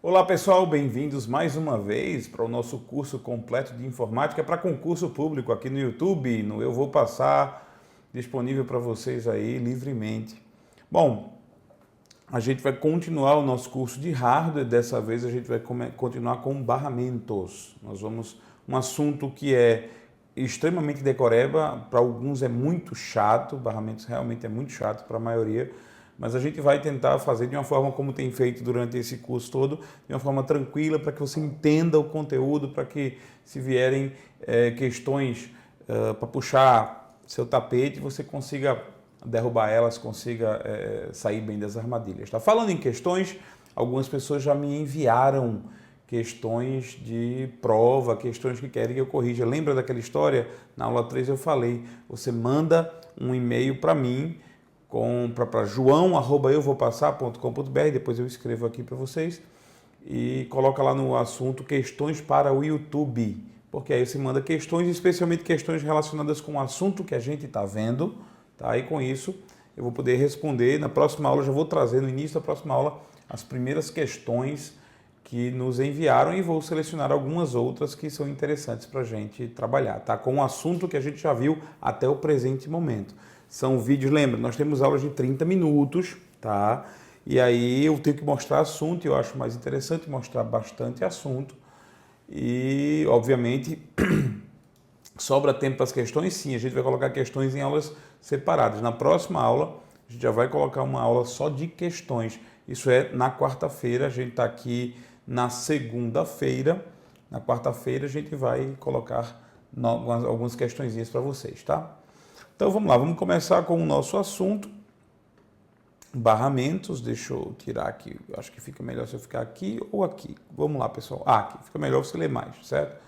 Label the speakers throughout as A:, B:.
A: Olá pessoal, bem-vindos mais uma vez para o nosso curso completo de informática para concurso público aqui no YouTube, no Eu Vou Passar, disponível para vocês aí livremente. Bom, a gente vai continuar o nosso curso de hardware, dessa vez a gente vai continuar com barramentos. Nós vamos, um assunto que é extremamente decoreba, para alguns é muito chato, barramentos realmente é muito chato para a maioria, mas a gente vai tentar fazer de uma forma como tem feito durante esse curso todo, de uma forma tranquila, para que você entenda o conteúdo, para que se vierem questões para puxar seu tapete, você consiga derrubar elas, consiga sair bem das armadilhas. Tá? Falando em questões, algumas pessoas já me enviaram questões de prova, questões que querem que eu corrija. Lembra daquela história? Na aula 3 eu falei, você manda um e-mail para mim, para joão@euvopassar.com.br, depois eu escrevo aqui para vocês, e coloca lá no assunto questões para o YouTube, porque aí você manda questões, especialmente questões relacionadas com o assunto que a gente está vendo, tá? E com isso eu vou poder responder. Na próxima aula, já vou trazer no início da próxima aula as primeiras questões que nos enviaram e vou selecionar algumas outras que são interessantes para a gente trabalhar, tá? Com o assunto que a gente já viu até o presente momento. São vídeos, lembra, nós temos aulas de 30 minutos, tá? E aí eu tenho que mostrar assunto, e eu acho mais interessante mostrar bastante assunto. E, obviamente, sobra tempo para as questões, sim, a gente vai colocar questões em aulas separadas. Na próxima aula, a gente já vai colocar uma aula só de questões. Isso é na quarta-feira, a gente está aqui na segunda-feira. Na quarta-feira a gente vai colocar algumas questõezinhas para vocês, tá? Então vamos lá, vamos começar com o nosso assunto, barramentos. Deixa eu tirar aqui, eu acho que fica melhor se eu ficar aqui ou aqui. Vamos lá, pessoal. Aqui, fica melhor você ler mais, certo?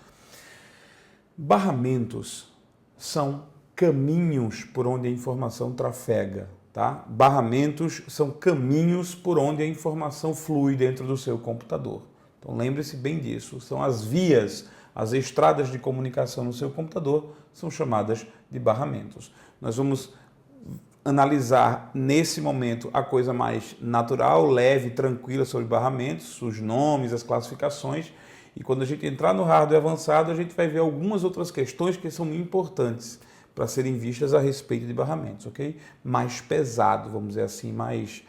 A: Barramentos são caminhos por onde a informação trafega, tá? Barramentos são caminhos por onde a informação flui dentro do seu computador. Então lembre-se bem disso, são as vias, as estradas de comunicação no seu computador são chamadas de barramentos. Nós vamos analisar nesse momento a coisa mais natural, leve, tranquila sobre barramentos, os nomes, as classificações, e quando a gente entrar no hardware avançado, a gente vai ver algumas outras questões que são importantes para serem vistas a respeito de barramentos, ok? Mais pesado, vamos dizer assim, mais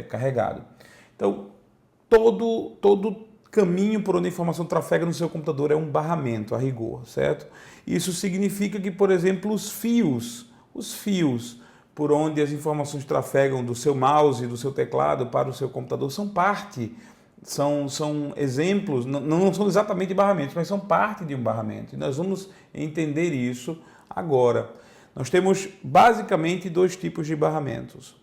A: carregado. Então, todo caminho por onde a informação trafega no seu computador é um barramento, a rigor, certo? Isso significa que, por exemplo, os fios por onde as informações trafegam do seu mouse, do seu teclado para o seu computador são parte, são exemplos, não são exatamente barramentos, mas são parte de um barramento. E nós vamos entender isso agora. Nós temos basicamente dois tipos de barramentos.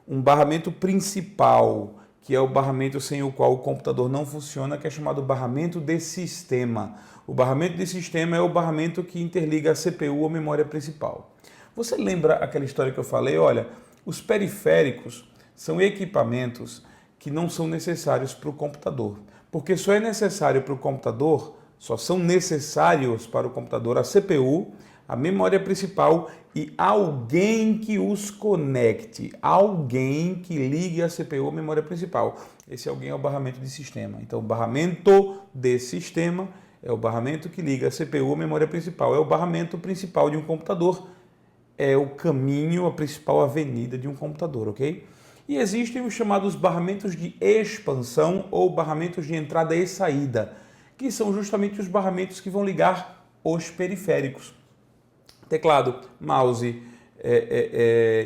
A: Um barramento principal, que é o barramento sem o qual o computador não funciona, que é chamado barramento de sistema. O barramento de sistema é o barramento que interliga a CPU ou memória principal. Você lembra aquela história que eu falei? Olha, os periféricos são equipamentos que não são necessários para o computador, porque só é necessário para o computador, só são necessários para o computador a CPU, a memória principal e alguém que os conecte, alguém que ligue a CPU ou memória principal. Esse alguém é o barramento de sistema. Então, o barramento de sistema é o barramento que liga a CPU ou memória principal. É o barramento principal de um computador, é o caminho, a principal avenida de um computador, ok? E existem os chamados barramentos de expansão ou barramentos de entrada e saída, que são justamente os barramentos que vão ligar os periféricos. Teclado, mouse,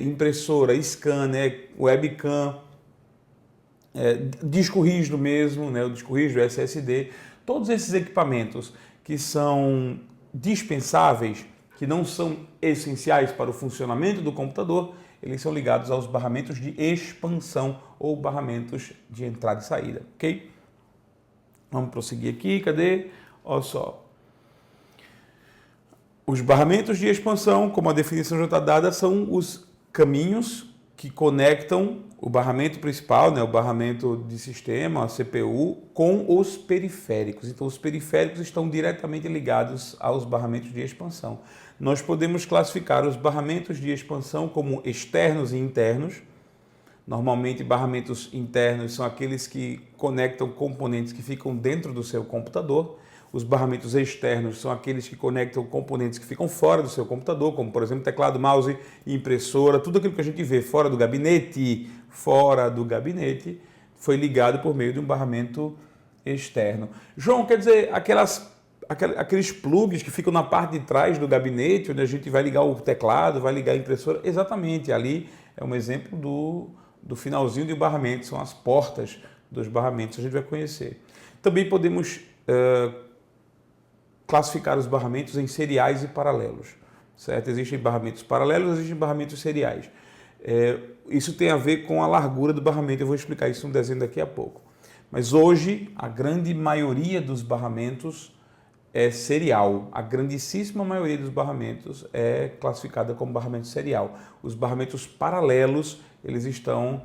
A: impressora, scanner, webcam, disco rígido mesmo, né, o disco rígido, SSD, todos esses equipamentos que são dispensáveis, que não são essenciais para o funcionamento do computador, eles são ligados aos barramentos de expansão ou barramentos de entrada e saída, ok? Vamos prosseguir aqui, cadê? Olha só. Os barramentos de expansão, como a definição já está dada, são os caminhos que conectam o barramento principal, né, o barramento de sistema, a CPU, com os periféricos. Então, os periféricos estão diretamente ligados aos barramentos de expansão. Nós podemos classificar os barramentos de expansão como externos e internos. Normalmente, barramentos internos são aqueles que conectam componentes que ficam dentro do seu computador. Os barramentos externos são aqueles que conectam componentes que ficam fora do seu computador, como, por exemplo, teclado, mouse, impressora, tudo aquilo que a gente vê fora do gabinete, foi ligado por meio de um barramento externo. João, quer dizer, aqueles plugs que ficam na parte de trás do gabinete, onde a gente vai ligar o teclado, vai ligar a impressora, exatamente, ali é um exemplo do finalzinho de um barramento, são as portas dos barramentos, a gente vai conhecer. Também podemos classificar os barramentos em seriais e paralelos, certo? Existem barramentos paralelos, existem barramentos seriais. Isso tem a ver com a largura do barramento, eu vou explicar isso no desenho daqui a pouco. Mas hoje, a grande maioria dos barramentos é serial. A grandíssima maioria dos barramentos é classificada como barramento serial. Os barramentos paralelos, eles estão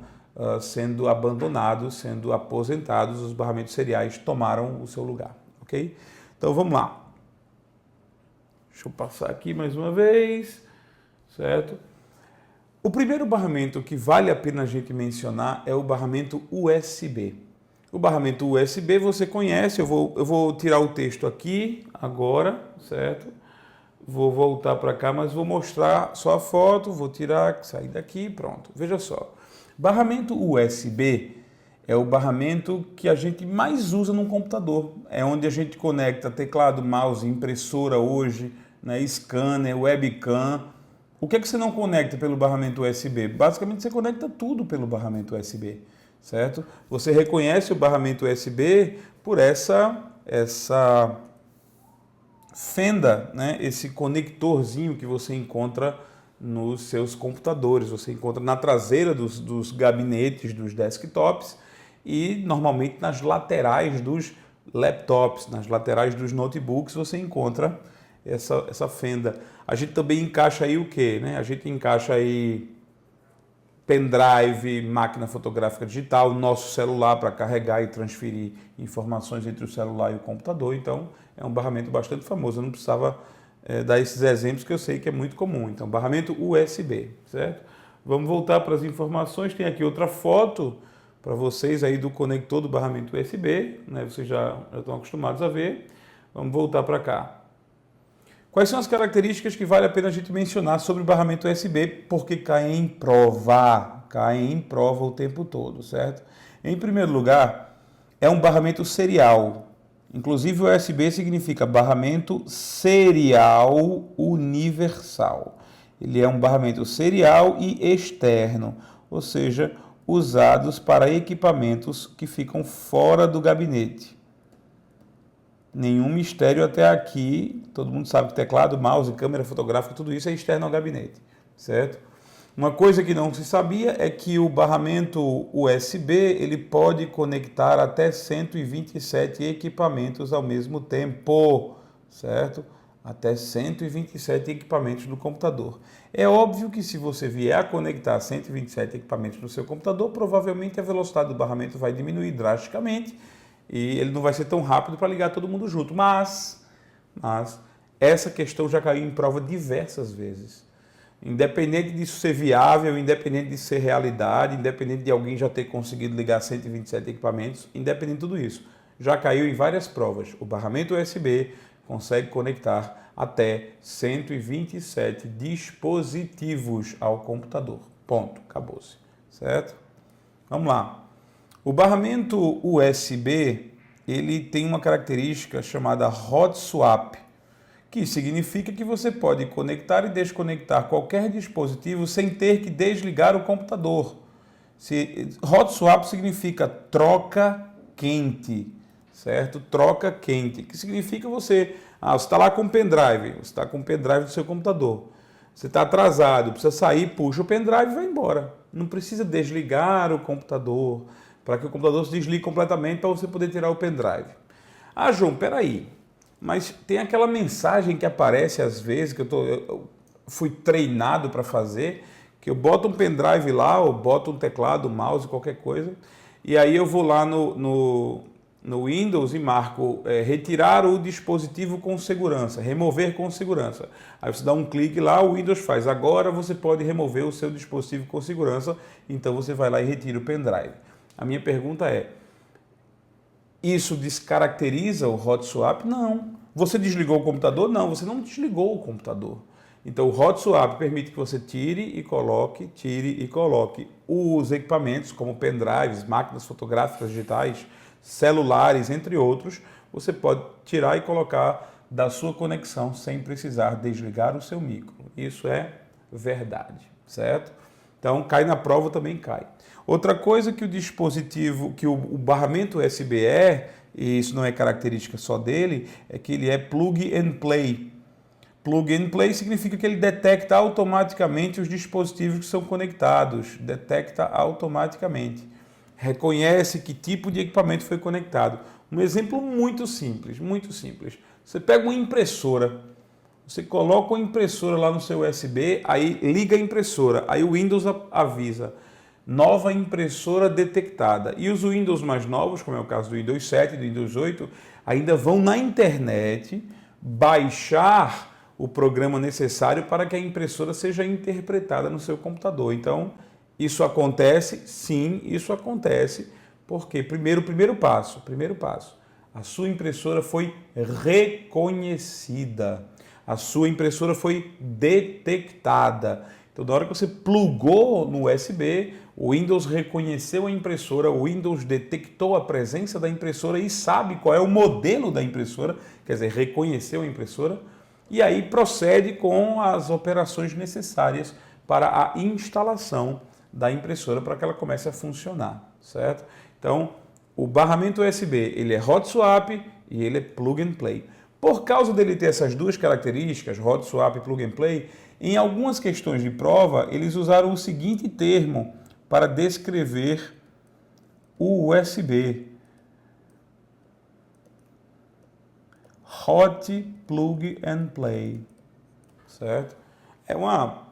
A: sendo abandonados, sendo aposentados, os barramentos seriais tomaram o seu lugar, ok? Então vamos lá. Deixa eu passar aqui mais uma vez, certo? O primeiro barramento que vale a pena a gente mencionar é o barramento USB. O barramento USB você conhece, eu vou tirar o texto aqui agora, certo? Vou voltar para cá, mas vou mostrar só a foto, vou tirar, sair daqui, pronto. Veja só, barramento USB é o barramento que a gente mais usa num computador. É onde a gente conecta teclado, mouse, impressora hoje, né, scanner, webcam. O que é que você não conecta pelo barramento USB? Basicamente você conecta tudo pelo barramento USB, certo? Você reconhece o barramento USB por essa fenda, né? Esse conectorzinho que você encontra nos seus computadores, você encontra na traseira dos gabinetes, dos desktops e normalmente nas laterais dos laptops, nas laterais dos notebooks você encontra essa fenda. A gente também encaixa aí o quê? Né? A gente encaixa aí pendrive, máquina fotográfica digital, nosso celular para carregar e transferir informações entre o celular e o computador. Então, é um barramento bastante famoso. Eu não precisava dar esses exemplos que eu sei que é muito comum. Então, barramento USB, certo? Vamos voltar para as informações. Tem aqui outra foto para vocês aí do conector do barramento USB, né? Vocês já estão acostumados a ver. Vamos voltar para cá. Quais são as características que vale a pena a gente mencionar sobre o barramento USB, porque caem em prova o tempo todo, certo? Em primeiro lugar, é um barramento serial. Inclusive, o USB significa barramento serial universal. Ele é um barramento serial e externo, ou seja, usados para equipamentos que ficam fora do gabinete. Nenhum mistério até aqui, todo mundo sabe que teclado, mouse, câmera fotográfica, tudo isso é externo ao gabinete, certo? Uma coisa que não se sabia é que o barramento USB, ele pode conectar até 127 equipamentos ao mesmo tempo, certo? Até 127 equipamentos no computador. É óbvio que se você vier a conectar 127 equipamentos no seu computador, provavelmente a velocidade do barramento vai diminuir drasticamente, e ele não vai ser tão rápido para ligar todo mundo junto. Mas essa questão já caiu em prova diversas vezes. Independente disso ser viável, independente de ser realidade, independente de alguém já ter conseguido ligar 127 equipamentos, independente de tudo isso, já caiu em várias provas. O barramento USB consegue conectar até 127 dispositivos ao computador. Ponto. Acabou-se. Certo? Vamos lá. O barramento USB, ele tem uma característica chamada hot swap, que significa que você pode conectar e desconectar qualquer dispositivo sem ter que desligar o computador. Hot swap significa troca quente, certo? Troca quente, que significa você está lá com o pendrive, você está com o pendrive do seu computador. Você está atrasado, precisa sair, puxa o pendrive e vai embora. Não precisa desligar o computador, para que o computador se desligue completamente para você poder tirar o pendrive. Ah, João, peraí, mas tem aquela mensagem que aparece às vezes, que eu fui treinado para fazer, que eu boto um pendrive lá, ou boto um teclado, um mouse, qualquer coisa, e aí eu vou lá no no Windows e marco retirar o dispositivo com segurança, remover com segurança. Aí você dá um clique lá, o Windows faz. Agora você pode remover o seu dispositivo com segurança, então você vai lá e retira o pendrive. A minha pergunta é, isso descaracteriza o hot swap? Não. Você desligou o computador? Não, você não desligou o computador. Então o hot swap permite que você tire e coloque os equipamentos como pendrives, máquinas fotográficas digitais, celulares, entre outros, você pode tirar e colocar da sua conexão sem precisar desligar o seu micro. Isso é verdade, certo? Então cai na prova, também cai. Outra coisa que o dispositivo, que o barramento USB e isso não é característica só dele, é que ele é plug and play. Plug and play significa que ele detecta automaticamente os dispositivos que são conectados, detecta automaticamente, reconhece que tipo de equipamento foi conectado. Um exemplo muito simples, muito simples. Você pega uma impressora, você coloca uma impressora lá no seu USB, aí liga a impressora, aí o Windows avisa, nova impressora detectada. E os Windows mais novos, como é o caso do Windows 7 e do Windows 8, ainda vão na internet baixar o programa necessário para que a impressora seja interpretada no seu computador. Então, isso acontece? Sim, isso acontece. Porque, primeiro passo, a sua impressora foi reconhecida, a sua impressora foi detectada. Então, na hora que você plugou no USB, o Windows reconheceu a impressora, o Windows detectou a presença da impressora e sabe qual é o modelo da impressora, quer dizer, reconheceu a impressora, e aí procede com as operações necessárias para a instalação da impressora para que ela comece a funcionar, certo? Então, o barramento USB, ele é hot swap e ele é plug and play. Por causa dele ter essas duas características, hot swap e plug and play, em algumas questões de prova, eles usaram o seguinte termo para descrever o USB: hot plug and play, certo? É uma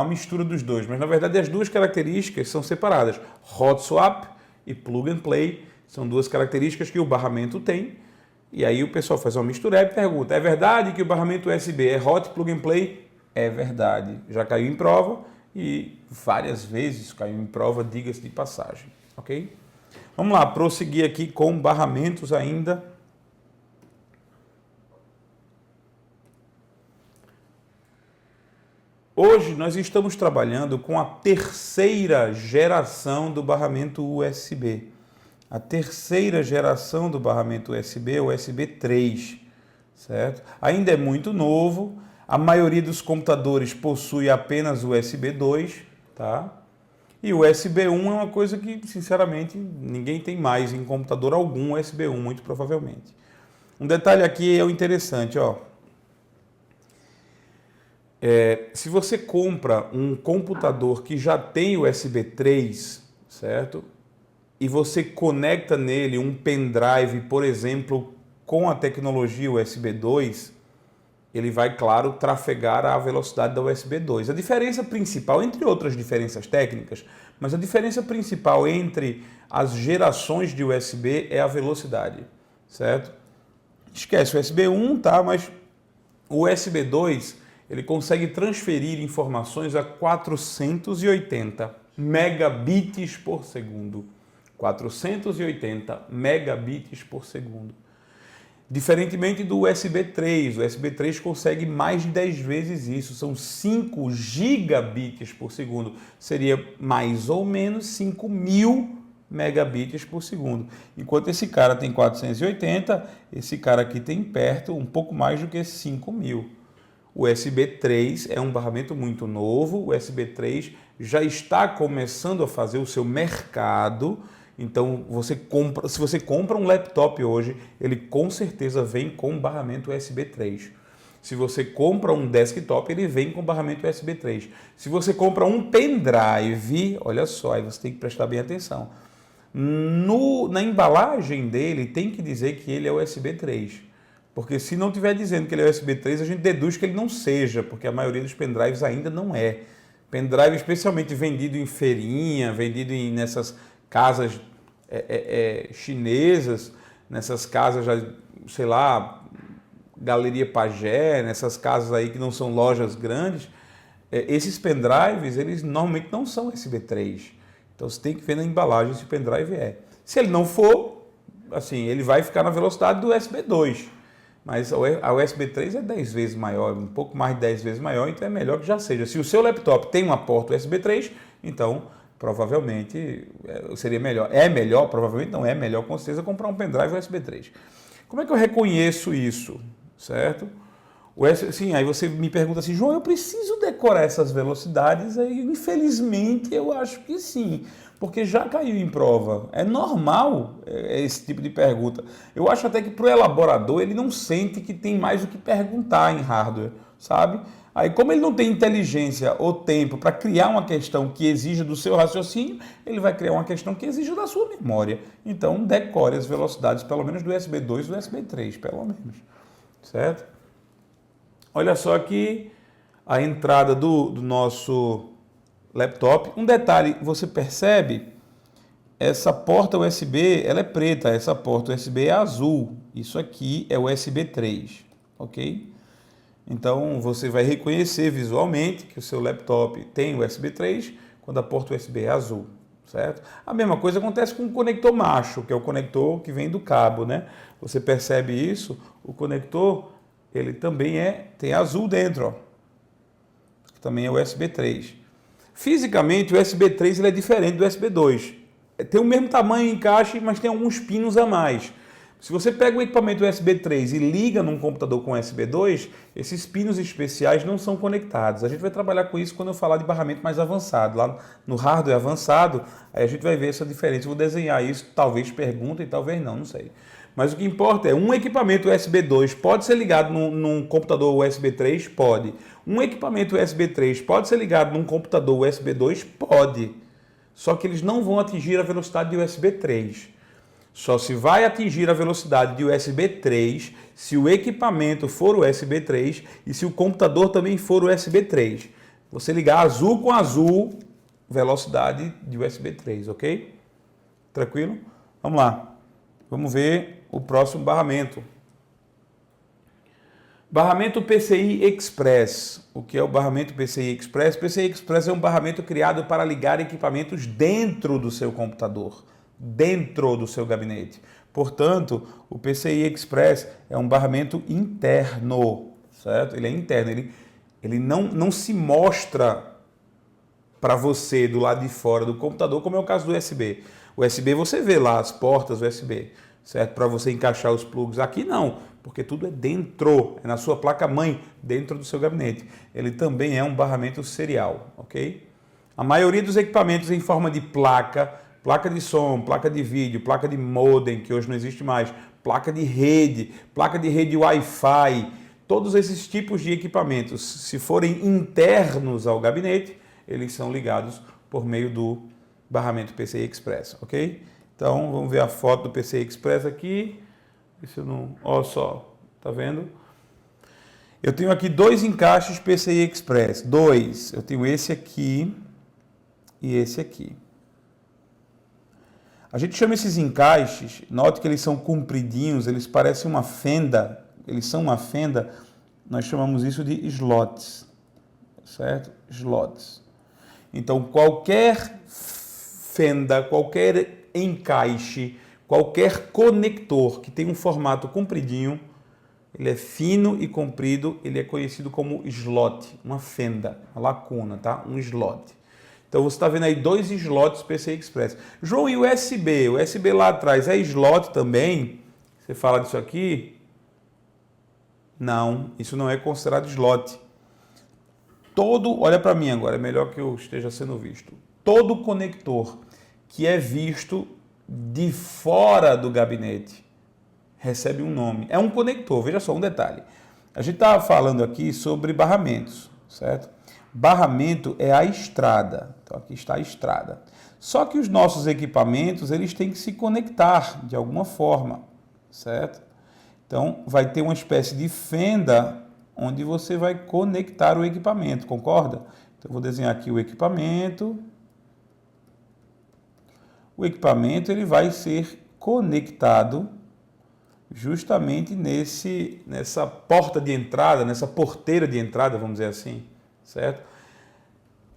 A: mistura dos dois, mas na verdade as duas características são separadas. Hot swap e plug and play são duas características que o barramento tem, e aí o pessoal faz uma mistureba e pergunta, é verdade que o barramento USB é hot plug and play? É verdade, já caiu em prova e várias vezes caiu em prova, diga-se de passagem, ok? Vamos lá, prosseguir aqui com barramentos ainda. Hoje nós estamos trabalhando com a terceira geração do barramento USB. A terceira geração do barramento USB é o USB 3, certo? Ainda é muito novo, a maioria dos computadores possui apenas o USB 2, tá? E o USB 1 é uma coisa que, sinceramente, ninguém tem mais em computador algum USB 1, muito provavelmente. Um detalhe aqui é o interessante, ó. Se você compra um computador que já tem USB 3, certo? E você conecta nele um pendrive, por exemplo, com a tecnologia USB 2, ele vai, claro, trafegar a velocidade da USB 2. A diferença principal, entre outras diferenças técnicas, mas a diferença principal entre as gerações de USB é a velocidade, certo? Esquece o USB 1, tá? Mas o USB 2... ele consegue transferir informações a 480 megabits por segundo. 480 megabits por segundo. Diferentemente do USB 3, o USB 3 consegue mais de 10 vezes isso, são 5 gigabits por segundo. Seria mais ou menos 5.000 megabits por segundo. Enquanto esse cara tem 480, esse cara aqui tem perto um pouco mais do que 5.000. O USB 3 é um barramento muito novo, o USB 3 já está começando a fazer o seu mercado, então se você compra um laptop hoje, ele com certeza vem com barramento USB 3. Se você compra um desktop, ele vem com barramento USB 3. Se você compra um pendrive, olha só, aí você tem que prestar bem atenção. Na embalagem dele tem que dizer que ele é USB 3. Porque se não estiver dizendo que ele é USB 3, a gente deduz que ele não seja, porque a maioria dos pendrives ainda não é. Pendrive especialmente vendido em feirinha, vendido nessas casas chinesas, nessas casas, já, sei lá, Galeria Pagé, nessas casas aí que não são lojas grandes, esses pendrives, eles normalmente não são USB 3. Então você tem que ver na embalagem se o pendrive é. Se ele não for, assim, ele vai ficar na velocidade do USB 2. Mas a USB 3 é 10 vezes maior, um pouco mais de 10 vezes maior, então é melhor que já seja. Se o seu laptop tem uma porta USB 3, então provavelmente seria melhor. É melhor, provavelmente não é melhor, com certeza, comprar um pendrive USB 3. Como é que eu reconheço isso? Certo? Sim, aí você me pergunta assim, João, eu preciso decorar essas velocidades? Aí, infelizmente, eu acho que sim, porque já caiu em prova. É normal esse tipo de pergunta. Eu acho até que para o elaborador, ele não sente que tem mais o que perguntar em hardware, sabe? Aí, como ele não tem inteligência ou tempo para criar uma questão que exija do seu raciocínio, ele vai criar uma questão que exija da sua memória. Então, decore as velocidades, pelo menos do USB 2 e do USB 3, pelo menos. Certo? Olha só aqui a entrada do nosso laptop. Um detalhe, você percebe? Essa porta USB, ela é preta, essa porta USB é azul. Isso aqui é USB 3, ok? Então, você vai reconhecer visualmente que o seu laptop tem USB 3 quando a porta USB é azul, certo? A mesma coisa acontece com o conector macho, que é o conector que vem do cabo, né? Você percebe isso? O conector, ele também tem azul dentro, ó. Que também é USB 3. Fisicamente, o USB 3 ele é diferente do USB 2. Tem o mesmo tamanho em encaixe, mas tem alguns pinos a mais. Se você pega o equipamento USB 3 e liga num computador com USB 2, esses pinos especiais não são conectados. A gente vai trabalhar com isso quando eu falar de barramento mais avançado. Lá no hardware avançado, aí a gente vai ver essa diferença. Eu vou desenhar isso, talvez perguntem, talvez não sei. Mas o que importa é, um equipamento USB 2 pode ser ligado num computador USB 3? Pode. Um equipamento USB 3 pode ser ligado num computador USB 2? Pode. Só que eles não vão atingir a velocidade de USB 3. Só se vai atingir a velocidade de USB 3 se o equipamento for USB 3 e se o computador também for USB 3. Você ligar azul com azul, velocidade de USB 3, ok? Tranquilo? Vamos lá. Vamos ver o próximo barramento. Barramento PCI Express. O que é o barramento PCI Express? PCI Express é um barramento criado para ligar equipamentos dentro do seu computador, dentro do seu gabinete. Portanto, o PCI Express é um barramento interno, certo? Ele é interno, ele não se mostra para você do lado de fora do computador, como é o caso do USB. O USB você vê lá as portas USB, certo? Para você encaixar os plugs. Aqui não, porque tudo é dentro, é na sua placa-mãe, dentro do seu gabinete. Ele também é um barramento serial, ok? A maioria dos equipamentos em forma de placa de som, placa de vídeo, placa de modem, que hoje não existe mais, placa de rede Wi-Fi, todos esses tipos de equipamentos, se forem internos ao gabinete, eles são ligados por meio do barramento PCI Express, ok? Então, vamos ver a foto do PCI Express aqui. Isso não... Olha só, tá vendo? Eu tenho aqui dois encaixes PCI Express, dois. Eu tenho esse aqui e esse aqui. A gente chama esses encaixes, note que eles são compridinhos, eles parecem uma fenda, eles são uma fenda, nós chamamos isso de slots, certo? Slots. Então, qualquer fenda, qualquer encaixe, qualquer conector que tem um formato compridinho, ele é fino e comprido, ele é conhecido como slot, uma fenda, uma lacuna, tá? Um slot. Então você está vendo aí dois slots PCI Express. João, e o USB? O USB lá atrás é slot também? Você fala disso aqui? Não, isso não é considerado slot. Olha para mim agora, é melhor que eu esteja sendo visto. Todo conector que é visto de fora do gabinete recebe um nome. É um conector, veja só um detalhe. A gente está falando aqui sobre barramentos, certo? Barramento é a estrada. Então aqui está a estrada. Só que os nossos equipamentos, eles têm que se conectar de alguma forma, certo? Então vai ter uma espécie de fenda onde você vai conectar o equipamento, concorda? Então eu vou desenhar aqui o equipamento. o equipamento ele vai ser conectado justamente nessa porta de entrada, nessa porteira de entrada, vamos dizer assim, certo?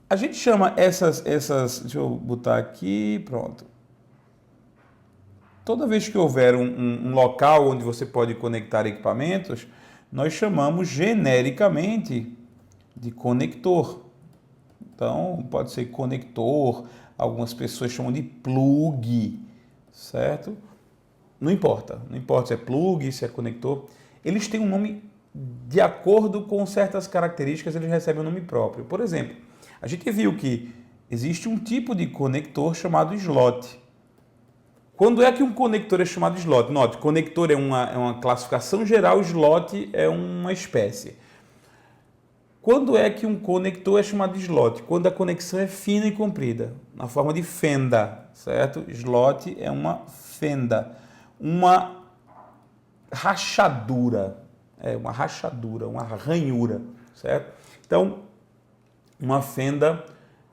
A: A gente chama essas, deixa eu botar aqui, pronto. Toda vez que houver um local onde você pode conectar equipamentos, nós chamamos genericamente de conector. Então, pode ser conector, algumas pessoas chamam de plug, certo? Não importa se é plug, se é conector. Eles têm um nome de acordo com certas características, eles recebem um nome próprio. Por exemplo, a gente viu que existe um tipo de conector chamado slot. Quando é que um conector é chamado slot? Note, conector é uma classificação geral, slot é uma espécie. Quando é que um conector é chamado de slot? Quando a conexão é fina e comprida, na forma de fenda, certo? Slot é uma fenda, uma rachadura, uma ranhura, certo? Então, uma fenda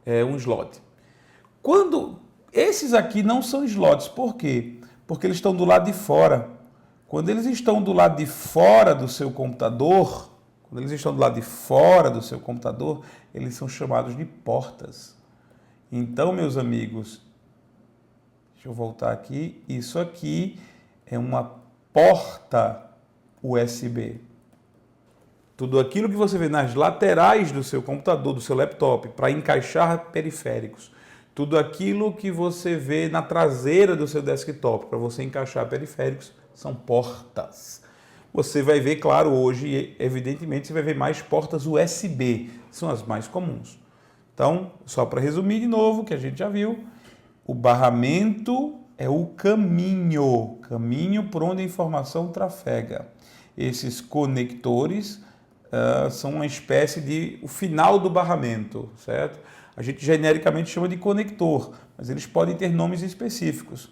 A: é um slot. Esses aqui não são slots, por quê? Porque eles estão do lado de fora. Quando eles estão do lado de fora do seu computador, eles são chamados de portas. Então, meus amigos, deixa eu voltar aqui, isso aqui é uma porta USB. Tudo aquilo que você vê nas laterais do seu computador, do seu laptop, para encaixar periféricos. Tudo aquilo que você vê na traseira do seu desktop, para você encaixar periféricos, são portas. Você vai ver, claro, hoje, evidentemente, você vai ver mais portas USB, são as mais comuns. Então, só para resumir de novo, que a gente já viu, o barramento é o caminho por onde a informação trafega. Esses conectores são uma espécie de o final do barramento, certo? A gente genericamente chama de conector, mas eles podem ter nomes específicos.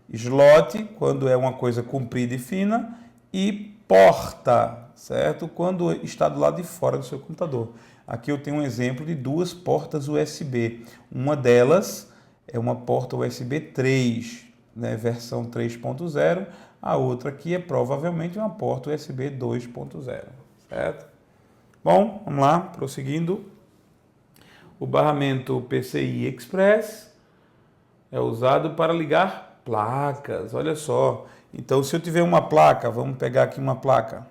A: Slot, quando é uma coisa comprida e fina, e porta, certo? Quando está do lado de fora do seu computador. Aqui eu tenho um exemplo de duas portas USB. Uma delas é uma porta USB 3, né, versão 3.0. A outra aqui é provavelmente uma porta USB 2.0, certo? Bom, vamos lá, prosseguindo. O barramento PCI Express é usado para ligar placas, olha só. Então, se eu tiver uma placa, vamos pegar aqui uma placa.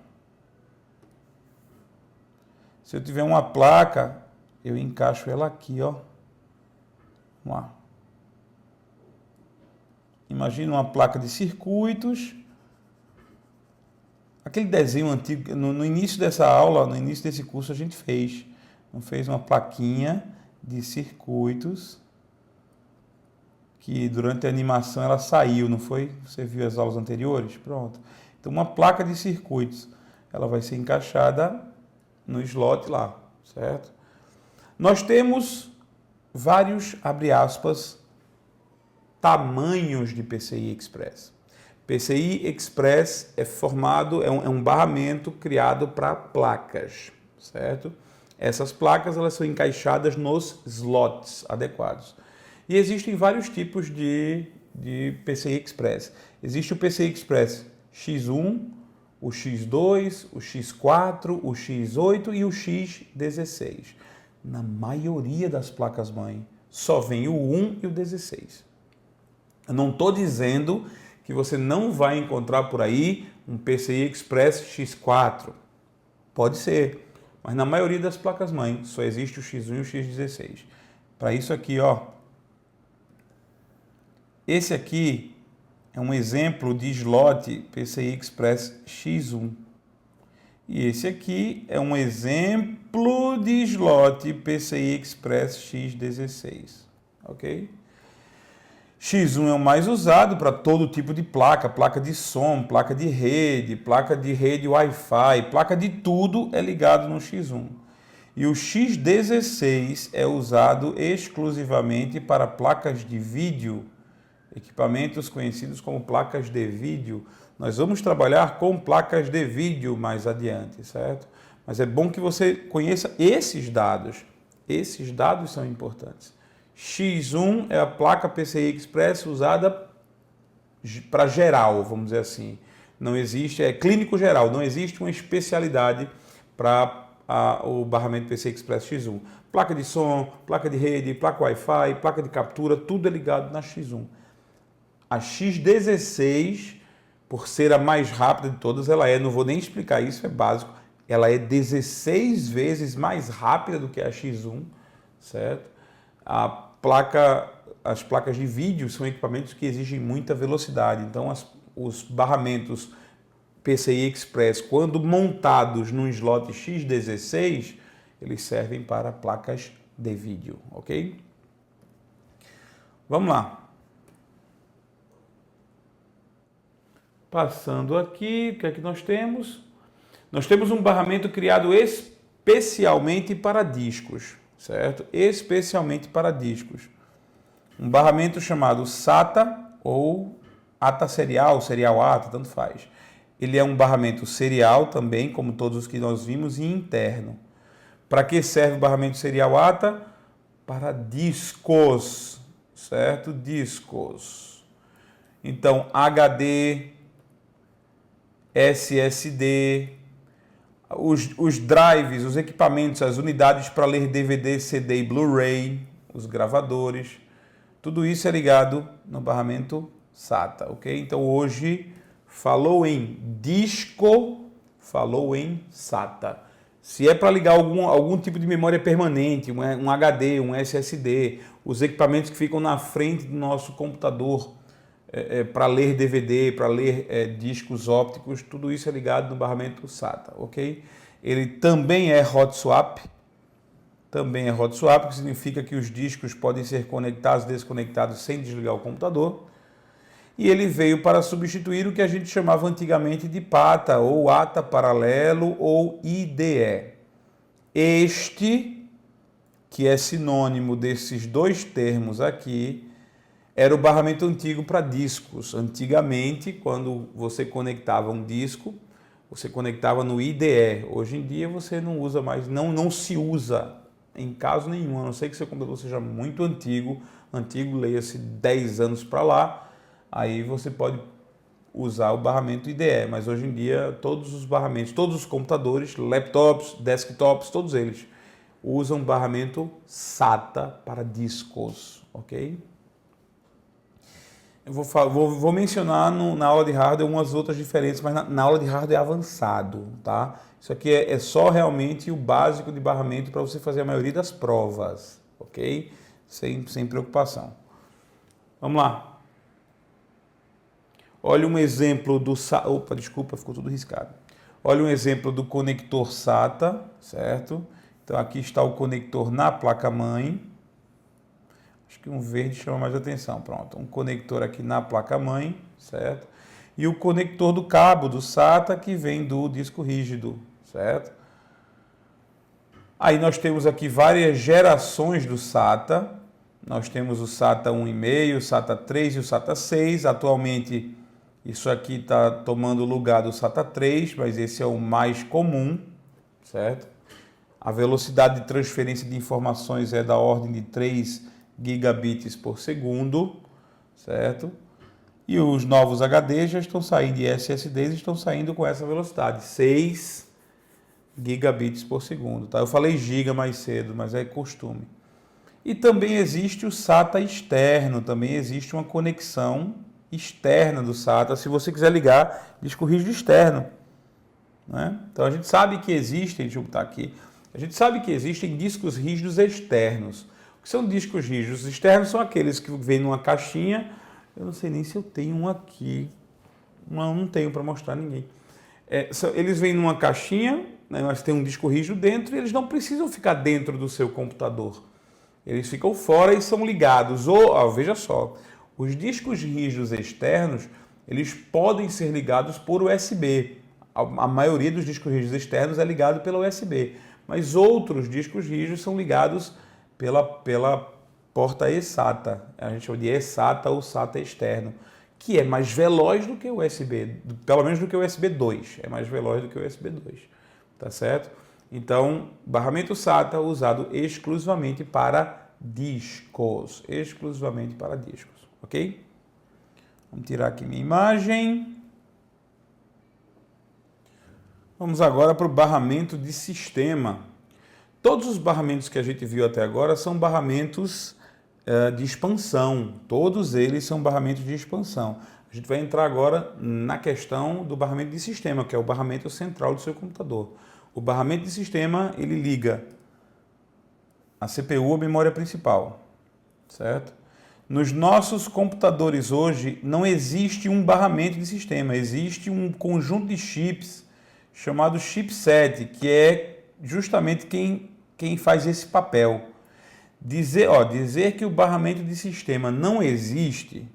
A: Se eu tiver uma placa, eu encaixo ela aqui, ó. Vamos lá. Imagina uma placa de circuitos. Aquele desenho antigo, no início dessa aula, no início desse curso, a gente fez. Não fez uma plaquinha de circuitos que durante a animação ela saiu, não foi? Você viu as aulas anteriores? Pronto. Então, uma placa de circuitos, ela vai ser encaixada no slot lá, certo? Nós temos vários, abre aspas, tamanhos de PCI Express. PCI Express é formado, é um barramento criado para placas, certo? Essas placas elas são encaixadas nos slots adequados. E existem vários tipos de PCI Express. Existe o PCI Express X1, o X2, o X4, o X8 e o X16. Na maioria das placas-mãe, só vem o 1 e o 16. Eu não estou dizendo que você não vai encontrar por aí um PCI Express X4. Pode ser, mas na maioria das placas-mãe só existe o X1 e o X16. Para isso aqui, ó. Esse aqui é um exemplo de slot PCI Express X1. E esse aqui é um exemplo de slot PCI Express X16. Ok? X1 é o mais usado para todo tipo de placa, placa de som, placa de rede Wi-Fi, placa de tudo é ligado no X1. E o X16 é usado exclusivamente para placas de vídeo, equipamentos conhecidos como placas de vídeo. Nós vamos trabalhar com placas de vídeo mais adiante, certo? Mas é bom que você conheça esses dados. Esses dados são importantes. X1 é a placa PCI Express usada para geral, vamos dizer assim. Não existe, é clínico geral, não existe uma especialidade para o barramento PCI Express X1. Placa de som, placa de rede, placa Wi-Fi, placa de captura, tudo é ligado na X1. A X16, por ser a mais rápida de todas, ela não vou nem explicar isso, é básico, ela é 16 vezes mais rápida do que a X1, certo? As placas de vídeo são equipamentos que exigem muita velocidade, então os barramentos PCI Express, quando montados num slot X16, eles servem para placas de vídeo, ok? Vamos lá. Passando aqui, o que é que nós temos? Nós temos um barramento criado especialmente para discos, certo? Especialmente para discos. Um barramento chamado SATA ou ATA serial, serial ATA, tanto faz. Ele é um barramento serial também, como todos os que nós vimos, e interno. Para que serve o barramento serial ATA? Para discos, certo? Discos. Então, HD, SSD, os drives, os equipamentos, as unidades para ler DVD, CD e Blu-ray, os gravadores, tudo isso é ligado no barramento SATA, ok? Então hoje falou em disco, falou em SATA. Se é para ligar algum tipo de memória permanente, um HD, um SSD, os equipamentos que ficam na frente do nosso computador para ler DVD, para ler discos ópticos, tudo isso é ligado no barramento SATA, ok? Ele também é hot swap, que significa que os discos podem ser conectados e desconectados sem desligar o computador. E ele veio para substituir o que a gente chamava antigamente de PATA, ou ATA paralelo, ou IDE. Este, que é sinônimo desses dois termos aqui, era o barramento antigo para discos. Antigamente, quando você conectava um disco, você conectava no IDE. Hoje em dia você não usa mais, não se usa em caso nenhum, a não ser que seu computador seja muito antigo, leia-se 10 anos para lá, aí você pode usar o barramento IDE, mas hoje em dia todos os barramentos, todos os computadores, laptops, desktops, todos eles usam barramento SATA para discos, ok? Eu vou mencionar na aula de hardware umas outras diferenças, mas na aula de hardware avançado, tá? Isso aqui é só realmente o básico de barramento para você fazer a maioria das provas, ok? Sem preocupação. Vamos lá. Olha um exemplo do... Opa, desculpa, ficou tudo riscado. Olha um exemplo do conector SATA, certo? Então aqui está o conector na placa-mãe. Acho que um verde chama mais atenção. Pronto, um conector aqui na placa-mãe, certo? E o conector do cabo do SATA que vem do disco rígido, certo? Aí nós temos aqui várias gerações do SATA. Nós temos o SATA 1.5, o SATA 3 e o SATA 6. Atualmente isso aqui está tomando o lugar do SATA 3, mas esse é o mais comum, certo? A velocidade de transferência de informações é da ordem de 3 gigabits por segundo, certo? E os novos HDs já estão saindo, e SSDs estão saindo com essa velocidade, 6 gigabits por segundo, tá? Eu falei giga mais cedo, mas é costume. E também existe o SATA externo, também existe uma conexão externa do SATA, se você quiser ligar disco rígido externo, né? Então a gente sabe que existem, deixa eu botar aqui, a gente sabe que existem discos rígidos externos. O que são discos rígidos externos? São aqueles que vêm numa caixinha. Eu não sei nem se eu tenho um aqui. Não tenho para mostrar a ninguém. Eles vêm numa caixinha, né, mas tem um disco rígido dentro e eles não precisam ficar dentro do seu computador. Eles ficam fora e são ligados. Veja só, os discos rígidos externos, eles podem ser ligados por USB. A maioria dos discos rígidos externos é ligado pela USB. Mas outros discos rígidos são ligados pela porta eSATA. A gente chama de eSATA ou SATA externo, que é mais veloz do que o USB, pelo menos do que o USB 2. É mais veloz do que o USB 2. Tá certo? Então, barramento SATA usado exclusivamente para discos, exclusivamente para discos, ok? Vamos tirar aqui minha imagem. Vamos agora para o barramento de sistema. Todos os barramentos que a gente viu até agora são barramentos de expansão. Todos eles são barramentos de expansão. A gente vai entrar agora na questão do barramento de sistema, que é o barramento central do seu computador. O barramento de sistema, ele liga a CPU à memória principal, certo? Nos nossos computadores hoje não existe um barramento de sistema, existe um conjunto de chips chamado chipset, que é justamente quem faz esse papel. Dizer que o barramento de sistema não existe,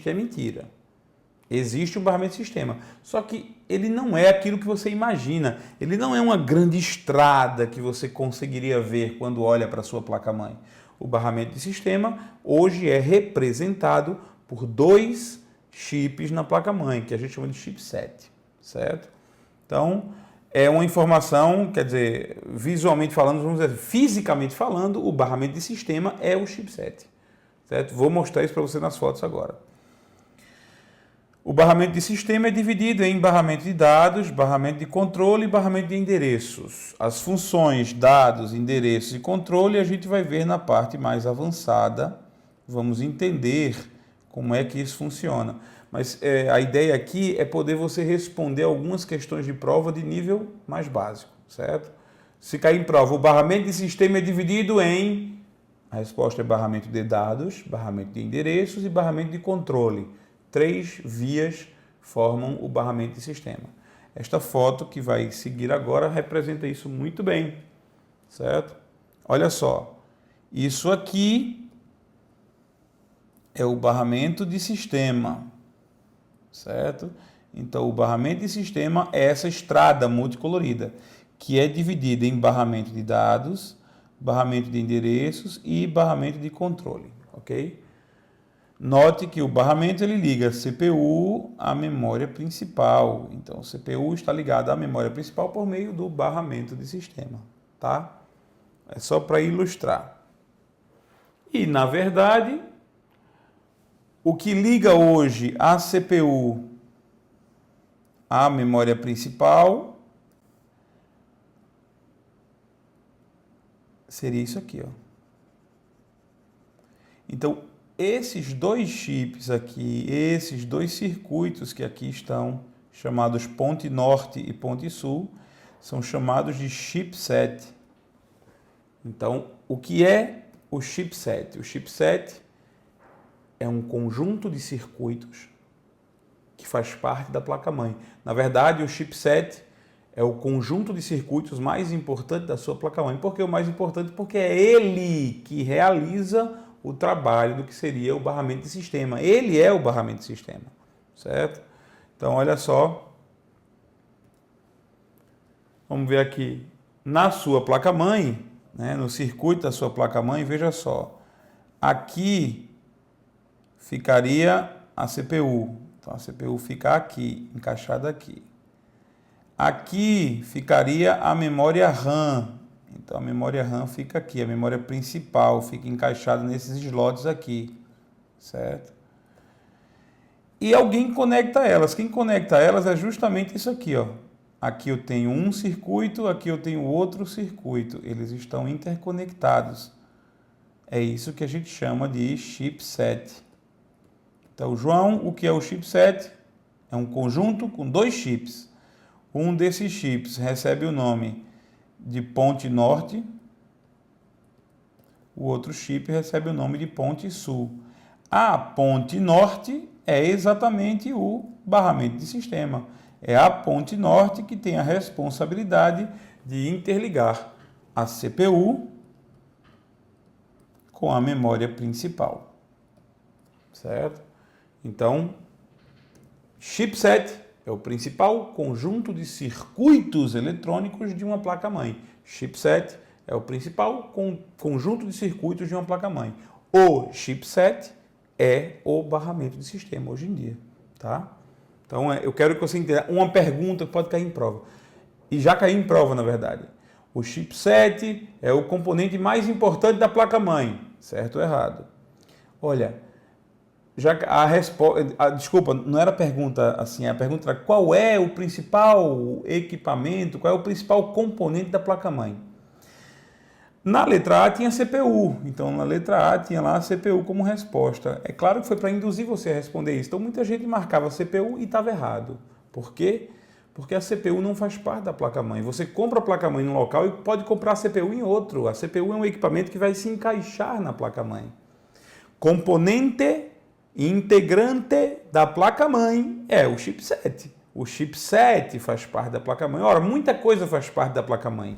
A: é mentira. Existe um barramento de sistema, só que ele não é aquilo que você imagina. Ele não é uma grande estrada que você conseguiria ver quando olha para a sua placa-mãe. O barramento de sistema hoje é representado por 2 chips na placa-mãe, que a gente chama de chipset, certo? Então, é uma informação, quer dizer, visualmente falando, vamos dizer, fisicamente falando, o barramento de sistema é o chipset, certo? Vou mostrar isso para você nas fotos agora. O barramento de sistema é dividido em barramento de dados, barramento de controle e barramento de endereços. As funções dados, endereços e controle a gente vai ver na parte mais avançada. Vamos entender como é que isso funciona. Mas a ideia aqui é poder você responder algumas questões de prova de nível mais básico, certo? Se cair em prova, o barramento de sistema é dividido em... A resposta é barramento de dados, barramento de endereços e barramento de controle. 3 vias formam o barramento de sistema. Esta foto que vai seguir agora representa isso muito bem, certo? Olha só, isso aqui é o barramento de sistema, certo? Então, o barramento de sistema é essa estrada multicolorida, que é dividida em barramento de dados, barramento de endereços e barramento de controle, ok? Note que o barramento ele liga a CPU à memória principal. Então, o CPU está ligado à memória principal por meio do barramento de sistema, tá? É só para ilustrar. E, na verdade, o que liga hoje a CPU à memória principal seria isso aqui, ó. Então, esses 2 chips aqui, esses 2 circuitos que aqui estão, chamados ponte norte e ponte sul, são chamados de chipset. Então, o que é o chipset? O chipset é um conjunto de circuitos que faz parte da placa-mãe. Na verdade, o chipset é o conjunto de circuitos mais importante da sua placa-mãe. Por que o mais importante? Porque é ele que realiza o trabalho do que seria o barramento de sistema. Ele é o barramento de sistema, certo? Então, olha só. Vamos ver aqui. Na sua placa-mãe, né, no circuito da sua placa-mãe, veja só. Aqui ficaria a CPU. Então, a CPU fica aqui, encaixada aqui. Aqui ficaria a memória RAM. Então, a memória RAM fica aqui, a memória principal fica encaixada nesses slots aqui, certo? E alguém conecta elas. Quem conecta elas é justamente isso aqui, ó. Aqui eu tenho um circuito, aqui eu tenho outro circuito. Eles estão interconectados. É isso que a gente chama de chipset. Então, João, o que é o chipset? É um conjunto com 2 chips. Um desses chips recebe o nome de ponte norte, o outro chip recebe o nome de ponte sul. A ponte norte é exatamente o barramento de sistema. É a ponte norte que tem a responsabilidade de interligar a CPU com a memória principal, certo? Então, chipset é o principal conjunto de circuitos eletrônicos de uma placa-mãe. Chipset é o principal conjunto de circuitos de uma placa-mãe. O chipset é o barramento de sistema hoje em dia, tá? Então, eu quero que você entenda uma pergunta que pode cair em prova. E já caiu em prova, na verdade. O chipset é o componente mais importante da placa-mãe. Certo ou errado? Olha, já a resposta... Desculpa, não era a pergunta assim. A pergunta era qual é o principal equipamento, qual é o principal componente da placa-mãe. Na letra A tinha CPU, então na letra A tinha lá a CPU como resposta. É claro que foi para induzir você a responder isso. Então muita gente marcava CPU e estava errado. Por quê? Porque a CPU não faz parte da placa-mãe. Você compra a placa-mãe num local e pode comprar a CPU em outro. A CPU é um equipamento que vai se encaixar na placa-mãe. Componente integrante da placa-mãe é o chipset. O chipset faz parte da placa-mãe. Ora, muita coisa faz parte da placa-mãe.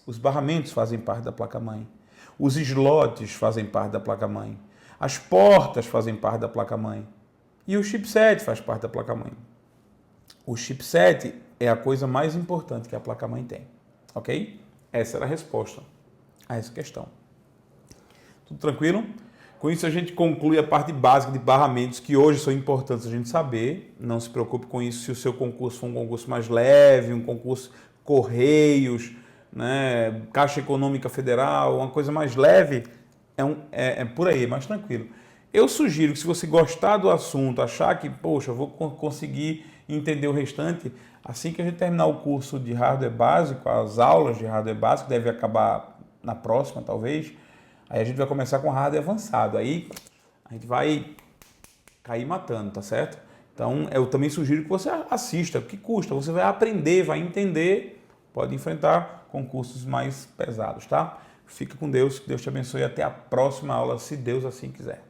A: Os barramentos fazem parte da placa-mãe. Os slots fazem parte da placa-mãe. As portas fazem parte da placa-mãe. E o chipset faz parte da placa-mãe. O chipset é a coisa mais importante que a placa-mãe tem. Ok? Essa era a resposta a essa questão. Tudo tranquilo? Com isso a gente conclui a parte básica de barramentos que hoje são importantes a gente saber. Não se preocupe com isso se o seu concurso for um concurso mais leve, um concurso Correios, né, Caixa Econômica Federal, uma coisa mais leve, é por aí, mais tranquilo. Eu sugiro que se você gostar do assunto, achar que, poxa, eu vou conseguir entender o restante, assim que a gente terminar o curso de hardware básico, as aulas de hardware básico, deve acabar na próxima, talvez, aí a gente vai começar com hardware avançado, aí a gente vai cair matando, tá certo? Então, eu também sugiro que você assista, o que custa, você vai aprender, vai entender, pode enfrentar concursos mais pesados, tá? Fica com Deus, que Deus te abençoe e até a próxima aula, se Deus assim quiser.